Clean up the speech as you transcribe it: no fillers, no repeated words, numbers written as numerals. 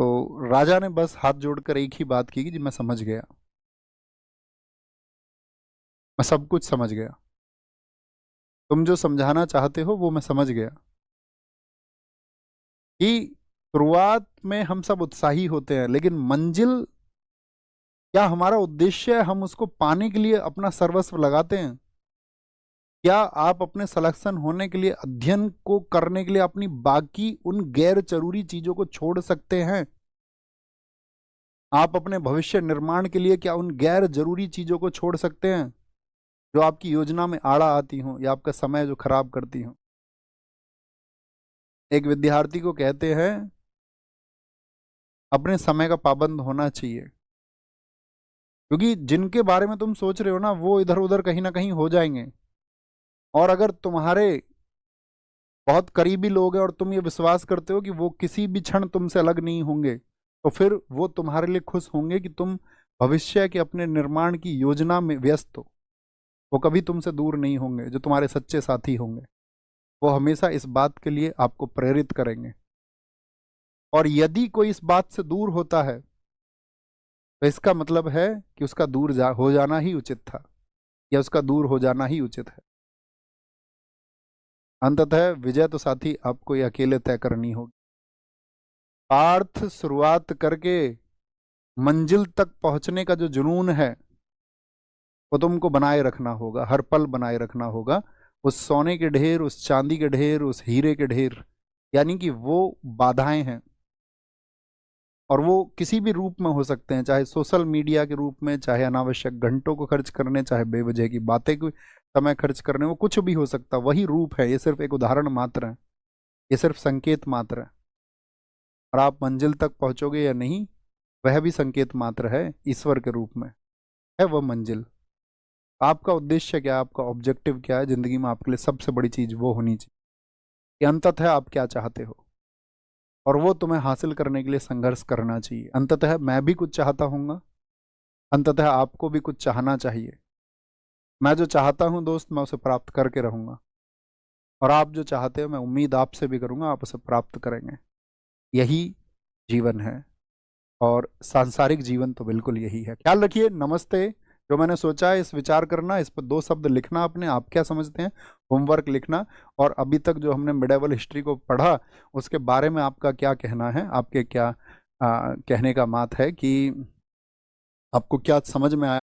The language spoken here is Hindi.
तो राजा ने बस हाथ जोड़कर एक ही बात की कि जी मैं समझ गया, मैं सब कुछ समझ गया, तुम जो समझाना चाहते हो वो मैं समझ गया। कि शुरुआत में हम सब उत्साही होते हैं, लेकिन मंजिल, क्या हमारा उद्देश्य है हम उसको पाने के लिए अपना सर्वस्व लगाते हैं? क्या आप अपने सिलेक्शन होने के लिए, अध्ययन को करने के लिए अपनी बाकी उन गैर जरूरी चीजों को छोड़ सकते हैं? आप अपने भविष्य निर्माण के लिए क्या उन गैर जरूरी चीजों को छोड़ सकते हैं जो आपकी योजना में आड़ा आती हों या आपका समय जो खराब करती हों? एक विद्यार्थी को कहते हैं अपने समय का पाबंद होना चाहिए, क्योंकि जिनके बारे में तुम सोच रहे हो ना वो इधर उधर कहीं ना कहीं हो जाएंगे। और अगर तुम्हारे बहुत करीबी लोग हैं और तुम ये विश्वास करते हो कि वो किसी भी क्षण तुमसे अलग नहीं होंगे, तो फिर वो तुम्हारे लिए खुश होंगे कि तुम भविष्य के अपने निर्माण की योजना में व्यस्त हो। वो कभी तुमसे दूर नहीं होंगे, जो तुम्हारे सच्चे साथी होंगे वो हमेशा इस बात के लिए आपको प्रेरित करेंगे। और यदि कोई इस बात से दूर होता है तो इसका मतलब है कि उसका हो जाना ही उचित था, या उसका दूर हो जाना ही उचित है। अंततः विजय तो साथी आपको ये अकेले तय करनी होगी। पार्थ, शुरुआत करके मंजिल तक पहुंचने का जो जुनून है वो तुमको बनाए रखना होगा, हर पल बनाए रखना होगा। उस सोने के ढेर, उस चांदी के ढेर, उस हीरे के ढेर, यानी कि वो बाधाएं हैं। और वो किसी भी रूप में हो सकते हैं, चाहे सोशल मीडिया के रूप में, चाहे अनावश्यक घंटों को खर्च करने, चाहे बेवजह की बातें को समय खर्च करने, वो कुछ भी हो सकता, वही रूप है। ये सिर्फ एक उदाहरण मात्र है, ये सिर्फ संकेत मात्र है। और आप मंजिल तक पहुंचोगे या नहीं, वह भी संकेत मात्र है, ईश्वर के रूप में है वह मंजिल। आपका उद्देश्य क्या है, आपका ऑब्जेक्टिव क्या है जिंदगी में? आपके लिए सबसे बड़ी चीज वो होनी चाहिए कि अंततः आप क्या चाहते हो, और वो तुम्हें हासिल करने के लिए संघर्ष करना चाहिए। अंततः मैं भी कुछ चाहता हूँगा, अंततः आपको भी कुछ चाहना चाहिए। मैं जो चाहता हूँ दोस्त, मैं उसे प्राप्त करके रहूंगा, और आप जो चाहते हो मैं उम्मीद आपसे भी करूंगा आप उसे प्राप्त करेंगे। यही जीवन है, और सांसारिक जीवन तो बिल्कुल यही है। ख्याल रखिए। नमस्ते। जो मैंने सोचा है इस विचार करना, इस पर 2 शब्द लिखना अपने, आप क्या समझते हैं, होमवर्क लिखना। और अभी तक जो हमने मिडेवल हिस्ट्री को पढ़ा उसके बारे में आपका क्या कहना है, आपके क्या कहने का मात है, कि आपको क्या समझ में आया।